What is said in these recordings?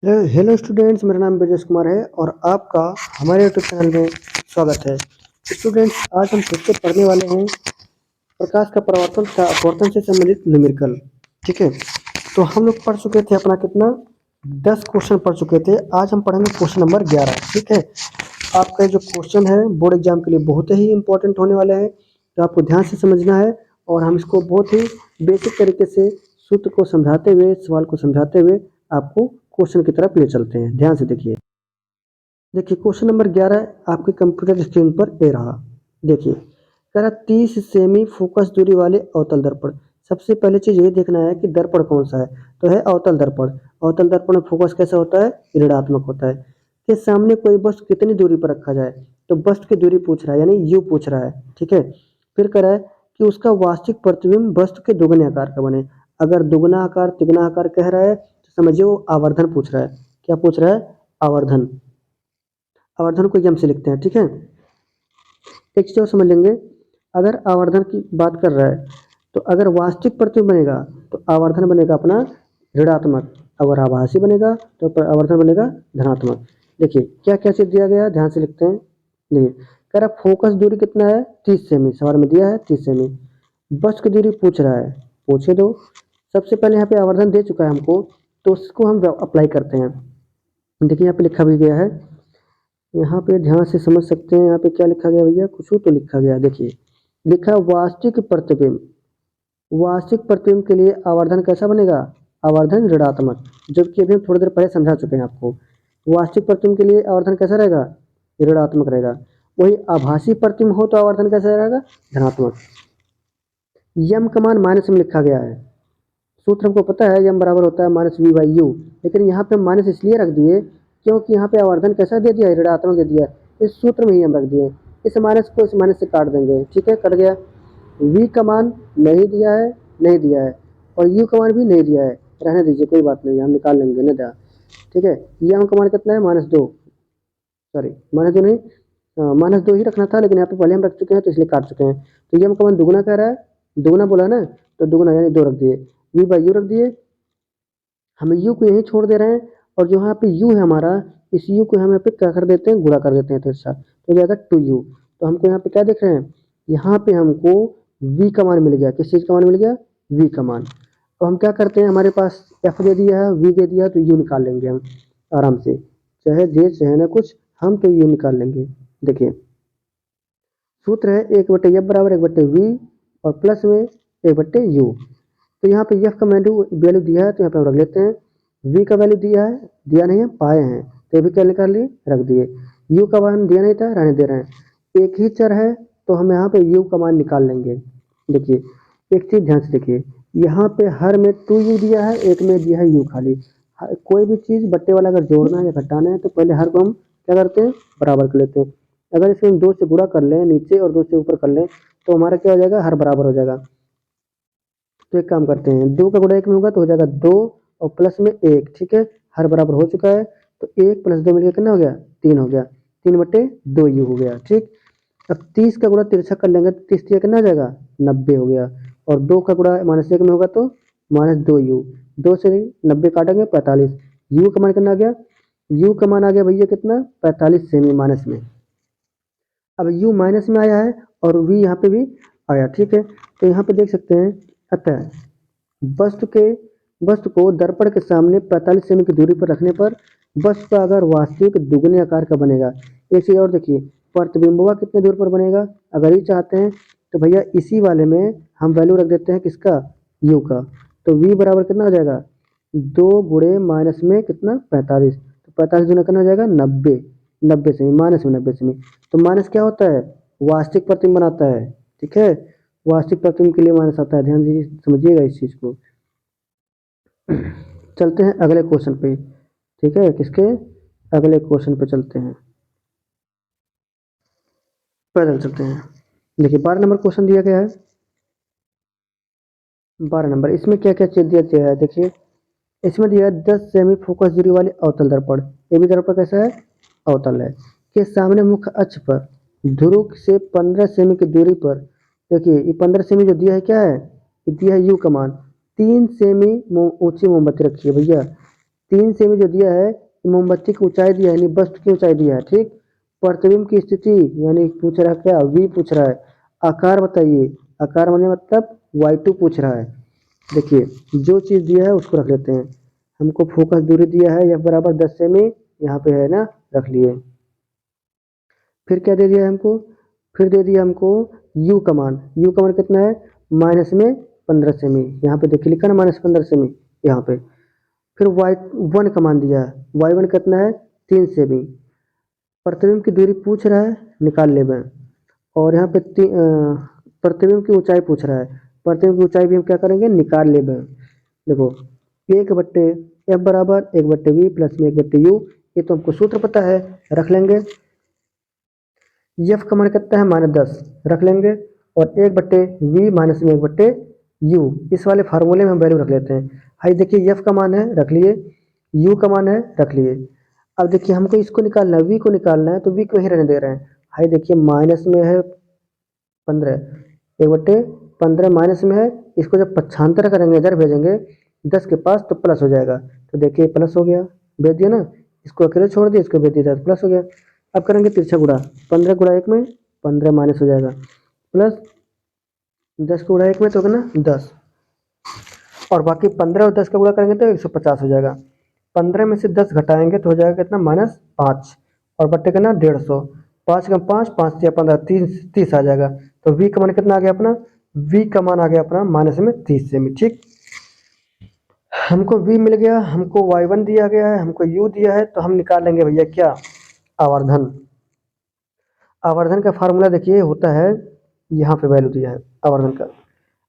Hello students, मेरा नाम ब्रजेश कुमार है और आपका हमारे यूट्यूब चैनल में स्वागत है। स्टूडेंट्स, आज हम फिर से पढ़ने वाले हैं प्रकाश का परावर्तन का अपवर्तन से संबंधित न्यूमेरिकल। ठीक है, तो हम लोग पढ़ चुके थे अपना कितना 10 क्वेश्चन पढ़ चुके थे। आज हम पढ़ेंगे क्वेश्चन नंबर 11। ठीक है, आपका जो क्वेश्चन है बोर्ड एग्जाम के लिए बहुत ही इंपॉर्टेंट होने वाले हैं, तो आपको ध्यान से समझना है और हम इसको बहुत ही बेसिक तरीके से सूत्र को समझाते हुए, सवाल को समझाते हुए आपको क्वेश्चन की तरफ ले चलते हैं। ध्यान से देखिए। क्वेश्चन नंबर 11 आपके कंप्यूटर स्क्रीन पर ए रहा। देखिए, कह रहा 30 सेमी फोकस दूरी वाले अवतल दर्पण। सबसे पहले चीज ये देखना है कि दर्पण कौन सा है, तो है अवतल दर्पण। अवतल दर्पण में फोकस कैसा होता है, ऋणात्मक होता है। के सामने कोई वस्तु कितनी दूरी पर रखा जाए, तो वस्तु की दूरी पूछ रहा है, यानी यू पूछ रहा है। ठीक है, फिर कह रहा है कि उसका वास्तविक प्रतिबिंब वस्तु के दोगुने आकार का बने। अगर दुगना आकार तिगुना आकार कह रहा है तो समझिए वो आवर्धन पूछ रहा है। क्या पूछ रहा है? आवर्धन। आवर्धन को यम से लिखते हैं। ठीक है, एक चीज और समझ लेंगे। अगर आवर्धन की बात कर रहा है तो अगर वास्तविक प्रतिबिंब बनेगा तो आवर्धन बनेगा अपना ऋणात्मक, अगर आभासी बनेगा तो आवर्धन बनेगा धनात्मक। देखिए क्या क्या चीज दिया गया है, ध्यान से लिखते हैं। देखिए, कह रहा फोकस दूरी कितना है, 30 सेमी। सवाल में दिया है 30 सेमी। वस्तु की दूरी पूछ रहा है, पूछे दो। सबसे पहले यहाँ पे आवर्धन दे चुका है हमको, तो उसको हम अप्लाई करते हैं। देखिए यहाँ पे लिखा भी गया है, यहाँ पे ध्यान से समझ सकते हैं। यहाँ पे क्या लिखा गया भैया, कुछ तो लिखा गया। देखिए लिखा वास्तविक प्रतिबिंब। वास्तविक प्रतिबिंब के लिए आवर्धन कैसा बनेगा, आवर्धन ऋणात्मक। जबकि अभी हम थोड़ी देर पहले समझा चुके हैं आपको, वास्तविक प्रतिबिंब के लिए आवर्धन कैसा रहेगा, ऋणात्मक रहेगा। वही आभासी प्रतिबिंब हो तो आवर्धन कैसा रहेगा, धनात्मक। यम का मान माइनस में लिखा गया है। सूत्र हमको पता है यम बराबर होता है माइनस वी बाई यू, लेकिन यहाँ पे माइनस इसलिए रख दिए क्योंकि यहाँ पे आवर्धन कैसा दे दिया, ऋणात्मक दे दिया। इस सूत्र में ही हम रख दिए। इस माइनस को इस माइनस से काट देंगे। ठीक है, कट गया। वी का मान नहीं दिया है, नहीं दिया है, और यू का मान भी नहीं दिया है। रहने दीजिए, कोई बात नहीं, हम निकाल लेंगे ना दिया। ठीक है, यम का मान कितना है, -2। सॉरी, -2 नहीं, -2 ही रखना था, लेकिन यहाँ पे पहले हम रख चुके हैं तो इसलिए काट चुके हैं। तो यम का मान दुगुना कह रहा है, दुगुना बोला ना, तो दुगुना यानी 2 रख दिए। वी बाई यू रख दिए। हम यू को यहीं छोड़ दे रहे हैं, और जो यहाँ पे यू है हमारा, इस यू को हम यहाँ पे क्या कर देते हैं, गुणा कर देते हैं तिरछा, तो हो जाएगा 2u। तो हमको यहाँ पे क्या देख रहे हैं, यहाँ पे हमको v का मान मिल गया। किस चीज़ का मान मिल गया, v का मान। तो हम क्या करते हैं, हमारे पास f दे दिया है, v दे दिया है, तो u निकाल लेंगे हम आराम से, चाहे दे चाहे ना कुछ, हम तो u निकाल लेंगे। देखिए सूत्र है 1/f बराबर 1/v और प्लस में 1/u। तो यहाँ पे एफ का वैल्यू दिया है तो यहाँ पे हम रख लेते हैं। वी का वैल्यू दिया है, दिया नहीं है, पाए हैं, तो ये भी क्या निकाल लिए, रख दिए। यू का मान दिया नहीं था, रहने दे रहे हैं। एक ही चर है तो हम यहाँ पे यू का मान निकाल लेंगे। देखिए एक चीज ध्यान से देखिए, यहाँ पे हर में 2u दिया है, एक में दिया है u खाली। कोई भी चीज बट्टे वाला अगर जोड़ना है या घटाना है तो पहले हर को हम क्या करते हैं, बराबर कर लेते हैं। अगर इसे हम 2 से गुणा कर लें नीचे और 2 से ऊपर कर लें तो हमारा क्या हो जाएगा, हर बराबर हो जाएगा। तो एक काम करते हैं, 2 का गुणा 1 में होगा तो हो जाएगा 2 और प्लस में 1। ठीक है, हर बराबर हो चुका है, तो 1 + 2 मिलकर कितना हो गया, 3 हो गया। 3/2u हो गया। ठीक, अब 30 का गुणा तिरछा कर लेंगे तो 30 कितना हो जाएगा, 90 हो गया। और 2 का गुणा -1 में होगा तो -2u। 2 से 90 काटेंगे 45। यू का मान कितना आ गया, यू का मान आ गया भैया कितना, 45 सेमी माइनस में। अब u माइनस में आया है और v यहाँ पे भी आया। ठीक है, तो यहाँ पे देख सकते हैं, अतः वस्तु को दर्पण के सामने 45 सेमी की दूरी पर रखने पर वस्तु का अगर वास्तविक दुगने आकार का बनेगा। एक चीज और देखिए, प्रतिबिंबवा कितने दूर पर बनेगा। अगर ये चाहते हैं तो भैया इसी वाले में हम वैल्यू रख देते हैं, किसका, u का। तो v बराबर कितना हो जाएगा, 2 गुणे माइनस में कितना, 45। तो 45 गुना कितना हो जाएगा, 90। 90 सेमी, माइनस में 90 सेमी। तो माइनस क्या होता है, वास्तविक प्रतिबिंब बनाता है। ठीक है, वास्तविक प्रतिबिंब के लिए माइनस आता है, ध्यान दीजिए, समझिएगा इस चीज को। चलते हैं अगले क्वेश्चन पे। ठीक है, किसके, अगले क्वेश्चन पे चलते हैं, पैदल चलते हैं। देखिए 12 नंबर क्वेश्चन दिया गया है। 12 नंबर, इसमें क्या क्या चीज दिया गया है, देखिए इसमें दिया है 10 सेमी फोकस दूरी वाले अवतल दर्पण। ये भी दर्पण कैसा है, अवतल है, के सामने मुख्य अक्ष पर ध्रुव से 15 सेमी की दूरी पर। देखिए ये 15 सेमी जो दिया है क्या है, ये दिया है यू का मान। 3 सेमी ऊंची मोमबत्ती रखी है भैया, 3 सेमी जो दिया है मोमबत्ती की ऊंचाई दिया है यानी बस्ट की ऊंचाई दिया है। ठीक, प्रतिबिंब की स्थिति यानी पूछ रहा है क्या, वी पूछ रहा है। आकार बताइए, आकार माने मतलब y2 पूछ रहा है। देखिए जो चीज दिया है उसको रख लेते हैं। हमको फोकस दूरी दिया है f बराबर 10 सेमी, यहाँ पे है ना, रख लिए। फिर क्या दे दिया हमको, फिर दे दिया हमको u कमान। u कमान कितना है, माइनस में 15 सेमी, यहाँ पे देखिए लिखा ना -15 सेमी यहाँ पे। फिर y1 कमान दिया है, y1 कितना है 3 सेमी। प्रतिबिंब की दूरी पूछ रहा है, निकाल ले मैं। और यहाँ पे प्रतिबिंब की ऊंचाई पूछ रहा है, प्रतिबिंब की ऊंचाई भी हम क्या करेंगे, निकाल ले मैं। देखो 1/f=1/v प्लस में 1/u, ये तो हमको सूत्र पता है, रख लेंगे। एफ का मान कितना है -10, रख लेंगे। और 1/v माइनस में 1/u, इस वाले फार्मूले में हम वैल्यू रख लेते हैं। हाई देखिए एफ का मान है, रख लिए। यू का मान है, रख लिए। अब देखिए हमको इसको निकालना है, वी को निकालना है, तो वी को ही रहने दे रहे हैं। हाई देखिए माइनस में है 15, 1/15 माइनस में है, इसको जब पक्षांतर करेंगे इधर भेजेंगे 10 के पास तो प्लस हो जाएगा। तो देखिए प्लस हो गया, भेज दिया ना, इसको अकेले छोड़ दिया, इसको भेज दिया तो प्लस हो गया। अब करेंगे तिरछा गुणा, 15 गुणा 1 में 15 माइनस हो जाएगा, प्लस 10 को गुणा 1 में तो होगा ना 10, और बाकी 15 और 10 का गुणा करेंगे तो 150 हो जाएगा। 15 में से 10 घटाएंगे तो हो जाएगा कितना, -5, और बट्टे का ना 150, 5 का 5, 5 या 15, 30 आ जाएगा। तो वी का मान कितना आ गया अपना, वी का मान आ गया अपना माइनस में 30 सेमी। ठीक, हमको v मिल गया, हमको y1 दिया गया है, हमको u दिया है, तो हम निकाल लेंगे भैया क्या, आवर्धन। आवर्धन का फार्मूला देखिए होता है, यहाँ पे वैल्यू दिया है आवर्धन का।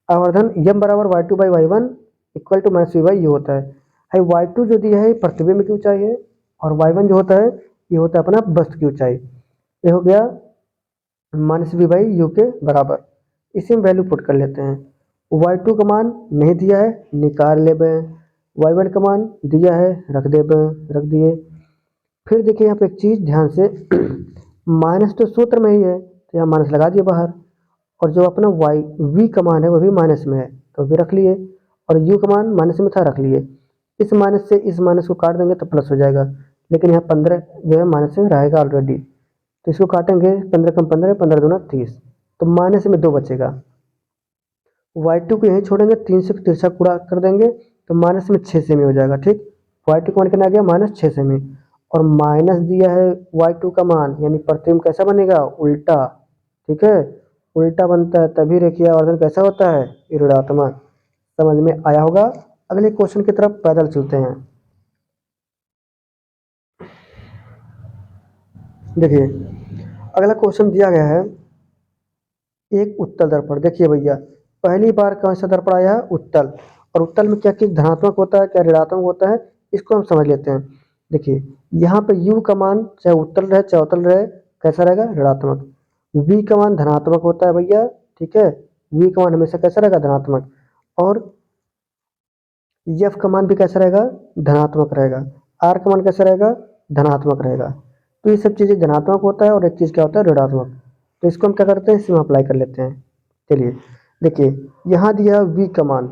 आवर्धन m बराबर y2/y1 equal to minus V by U होता है। y2 जो दिया है प्रतिबिंब की ऊंचाई है, और y1 जो होता है ये होता है अपना बस्त की ऊंचाई। ये हो गया माइनस वी बाई यू के बराबर। इसी में वैल्यू पुट कर लेते हैं। y2 का मान नहीं दिया है, निकाल ले बे। y1 का मान दिया है, रख दे बे, रख दिए। फिर देखिए यहाँ पे एक चीज ध्यान से, माइनस तो सूत्र में ही है तो यहाँ माइनस लगा दिए बाहर, और जो अपना y v का मान है वो भी माइनस में है तो भी रख लिए, और u का मान माइनस में था, रख लिए। इस माइनस से इस माइनस को काट देंगे तो प्लस हो जाएगा, लेकिन यहाँ 15 जो है माइनस में रहेगा ऑलरेडी, तो इसको काटेंगे, 15 कम 15, 15 दूना 30, तो माइनस में 2 बचेगा। y2 को यहीं छोड़ेंगे, 3 से तिरछा गुणा कर देंगे तो माइनस में 6 सेमी हो जाएगा। ठीक, y2 का मान कितना आ गया, -6 सेमी, और माइनस दिया है y2 का मान, यानी प्रतिबिंब कैसा बनेगा, उल्टा। ठीक है, उल्टा बनता है तभी रेखीय आवर्धन कैसा होता है, ऋणात्मक। समझ में आया होगा। अगले क्वेश्चन की तरफ पैदल चलते हैं। देखिए अगला क्वेश्चन दिया गया है, एक उत्तल दर्पण। देखिए भैया पहली बार कौन सा दर्पण आया है, उत्तल। और उत्तल में क्या चीज धनात्मक होता है, क्या ऋणात्मक होता है, इसको हम समझ लेते हैं। देखिए यहाँ पे u का मान चाहे उत्तल रहे चाहे अवतल रहे कैसा रहेगा, ऋणात्मक। v का मान धनात्मक होता है भैया, ठीक है, v का मान हमेशा कैसा रहेगा, धनात्मक। और f का मान भी कैसा रहेगा, धनात्मक रहेगा। r का मान कैसा रहेगा, धनात्मक रहेगा। तो ये सब चीजें धनात्मक होता है, और एक चीज क्या होता है, ऋणात्मक। तो इसको हम क्या करते हैं, इसमें अप्लाई कर लेते हैं। चलिए देखिए यहाँ दिया है v का मान,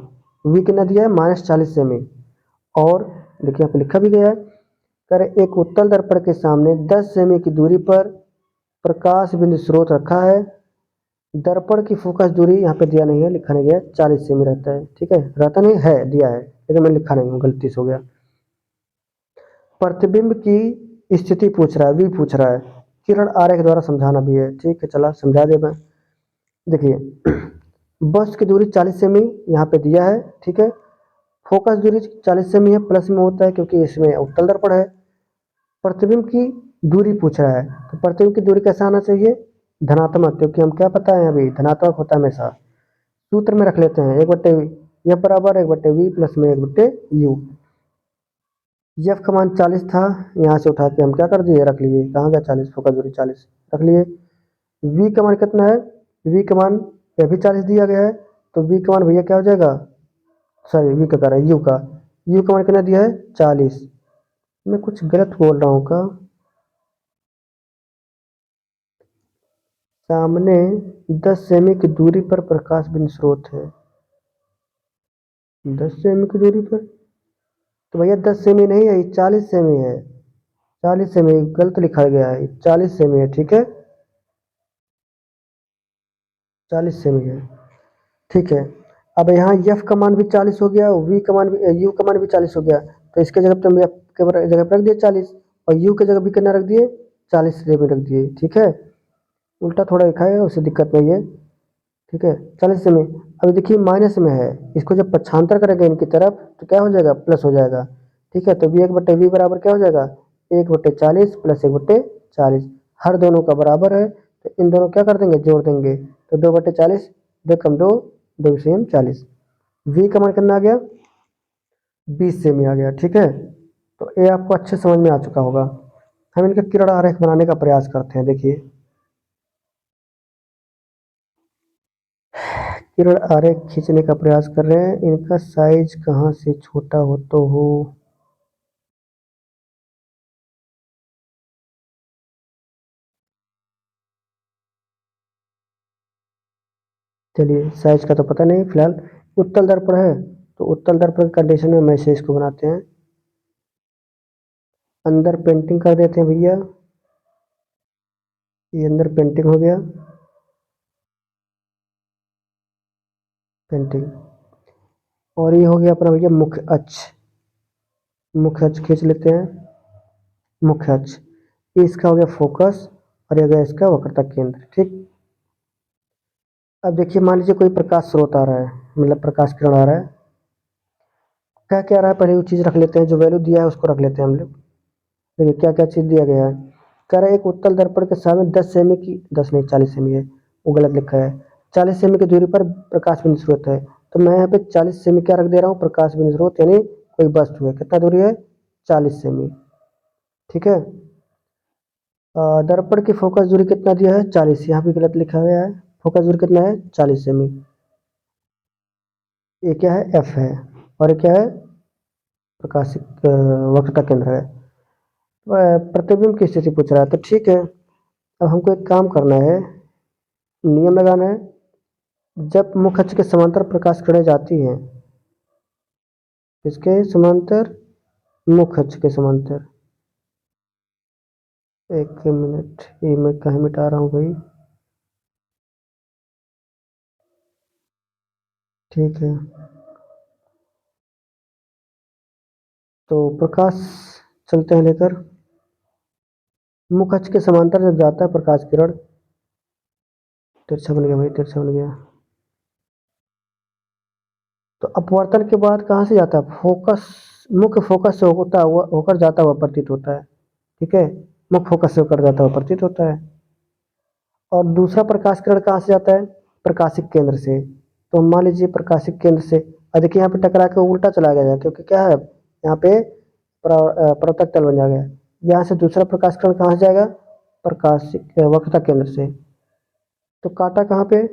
v कितना दिया है, -40 सेमी। और देखिए यहाँ पे लिखा भी गया है, कर एक उत्तल दर्पण के सामने 10 सेमी की दूरी पर प्रकाश बिंदु स्रोत रखा है। दर्पण की फोकस दूरी यहाँ पे दिया नहीं है, लिखा नहीं गया, 40 सेमी रहता है। ठीक है, रहता नहीं है, दिया है लेकिन मैं लिखा नहीं हूँ, गलती से हो गया। प्रतिबिंब की स्थिति पूछ रहा है, वी पूछ रहा है, किरण आरेख द्वारा समझाना भी है। ठीक है, चला समझा दे मैं। देखिए बस की दूरी 40 सेमी यहाँ पे दिया है, ठीक है। फोकस दूरी 40 सेमी है, प्लस में होता है क्योंकि इसमें उत्तल दर्पण है। प्रतिबिंब की दूरी पूछ रहा है, तो प्रतिबिंब की दूरी कैसा आना चाहिए, धनात्मक, क्योंकि हम क्या पता है अभी धनात्मक होता है हमेशा। सूत्र में रख लेते हैं, 1/v f बराबर 1/v प्लस में 1/u। f का मान 40 था, यहाँ से उठा के हम क्या कर दिए, रख लिए। कहाँ गया 40, फोकस दूरी 40 रख लिए। v का मान कितना है, v का मान यह भी 40 दिया गया है, तो v का मान भैया क्या हो जाएगा, सॉरी v का कर रहा है, u का मान कितना दिया है, 40। मैं कुछ गलत बोल रहा हूँ का, सामने 10 सेमी की दूरी पर प्रकाश बिंदु स्रोत है, 10 सेमी की दूरी पर, तो भैया 10 सेमी नहीं है, ये 40 सेमी है। 40 सेमी गलत लिखा गया है, 40 सेमी है, ठीक है, 40 सेमी है, ठीक है। अब यहाँ एफ का मान भी 40 हो गया, वी का मान भी, यू का मान भी 40 हो गया, तो इसके जगह पे हम एफ के जगह पे रख दिए 40, और यू के जगह भी कितना रख दिए, 40 सेमी रख दिए, ठीक है। उल्टा थोड़ा लिखा है, उससे दिक्कत नहीं है, ठीक है। 40 सेमी। अभी देखिए माइनस में है, इसको जब पक्षांतर करेंगे इनकी तरफ तो क्या हो जाएगा, प्लस हो जाएगा, ठीक है। तो वी एक बट्टे वी बराबर क्या हो जाएगा, 1/40 प्लस 1/40, हर दोनों का बराबर है, तो इन दोनों क्या कर देंगे, जोड़ देंगे, तो 2/40, 2 कम 2, 2 40, वी का मान कितना आ गया, 20 सेमी आ गया, ठीक है। तो ये आपको अच्छे समझ में आ चुका होगा। हम इनका किरण आरेख बनाने का प्रयास करते हैं। देखिए किरण आरेख खींचने का प्रयास कर रहे हैं, इनका साइज कहाँ से छोटा हो तो हो, चलिए साइज का तो पता नहीं फिलहाल। उत्तल दर्पण है, तो उत्तल दर्पण की कंडीशन में मैसे इसको बनाते हैं, अंदर पेंटिंग कर देते हैं भैया, ये अंदर पेंटिंग हो गया, पेंटिंग, और ये हो गया अपना भैया मुख्य अक्ष, मुख्य अक्ष खींच लेते हैं, मुख्य अक्ष, ये इसका हो गया फोकस, और ये गया इसका वक्रता केंद्र, ठीक। अब देखिए मान लीजिए कोई प्रकाश स्रोत आ रहा है, मतलब प्रकाश किरण आ रहा है, क्या क्या रहा है, पहले वो चीज़ रख लेते हैं, जो वैल्यू दिया है उसको रख लेते हैं हम लोग। देखिए क्या क्या चीज़ दिया गया है, कह रहा है एक उत्तल दर्पण के सामने 10 सेमी की, 10 नहीं 40 सेमी है, वो गलत लिखा है, 40 सेमी की दूरी पर प्रकाश बिंदु स्रोत है, तो मैं यहाँ पे 40 सेमी क्या रख दे रहा हूँ, प्रकाश बिंदु स्रोत यानी कोई वस्तु है, कितना दूरी है, 40 सेमी, ठीक है। दर्पण की फोकस दूरी कितना दिया है, 40, यहाँ भी गलत लिखा गया है, फोकस दूरी कितना है, 40 सेमी, ये क्या है, एफ है, और ये क्या है, प्रकाशिक वक्रता केंद्र है। प्रतिबिंब की स्थिति पूछ रहा है, तो ठीक है, अब हमको एक काम करना है, नियम लगाना है, जब मुख्य अक्ष के समांतर प्रकाश किरणें जाती हैं, किसके समांतर, मुख्य अक्ष के समांतर, एक मिनट, ये मैं कहीं मिटा रहा हूँ भाई, ठीक है। तो प्रकाश चलते हैं लेकर, मुख्य अक्ष के समांतर जब जाता है प्रकाश किरण, तिरछा बन गया भाई, तिरछा बन गया, तो अपवर्तन के बाद कहाँ से जाता है, फोकस, मुख्य फोकस से होता हुआ होकर जाता हुआ प्रतीत होता है, ठीक है, मुख्य फोकस से होकर जाता हुआ प्रतीत होता है। और दूसरा प्रकाश किरण कहाँ से जाता है, प्रकाशिक केंद्र से, तो मान लीजिए प्रकाशिक केंद्र से, देखिए यहाँ पे टकरा के उल्टा चला गया है, क्योंकि क्या है यहाँ पे प्रवर्तक तल बन जाएगा, यहाँ से दूसरा प्रकाश किरण कहाँ से जाएगा, प्रकाशिक वक्रता केंद्र से, तो काटा कहाँ पे,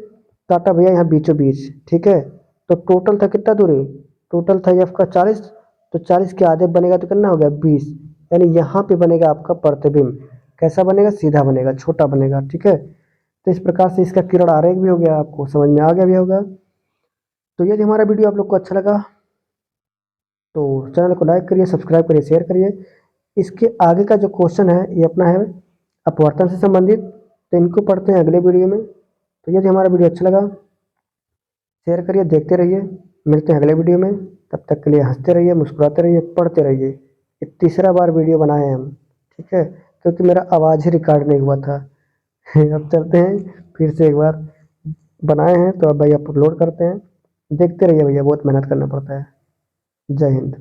काटा भैया यहाँ बीचों बीच, ठीक है। तो टोटल था कितना दूरी, टोटल था एफ का 40, तो 40 के आधे बनेगा तो कितना हो गया, 20, यानी यहाँ पे बनेगा आपका प्रतिबिंब, कैसा बनेगा, सीधा बनेगा, छोटा बनेगा, ठीक है। तो इस प्रकार से इसका किरण आरेख भी हो गया, आपको समझ में आ गया भी होगा। तो यदि हमारा वीडियो आप लोग को अच्छा लगा तो चैनल को लाइक करिए, सब्सक्राइब करिए, शेयर करिए। इसके आगे का जो क्वेश्चन है ये अपना है अपवर्तन से संबंधित, तो इनको पढ़ते हैं अगले वीडियो में। तो यदि हमारा वीडियो अच्छा लगा शेयर करिए, देखते रहिए, मिलते हैं अगले वीडियो में, तब तक के लिए हंसते रहिए, मुस्कुराते रहिए, पढ़ते रहिए। ये तीसरा बार वीडियो बनाए हैं हम, ठीक है, क्योंकि मेरा आवाज़ ही रिकॉर्ड नहीं हुआ था। अब चलते हैं फिर से एक बार, बनाए हैं तो अब भाई अपलोड करते हैं, देखते रहिए भैया, बहुत मेहनत करना पड़ता है। जय हिंद।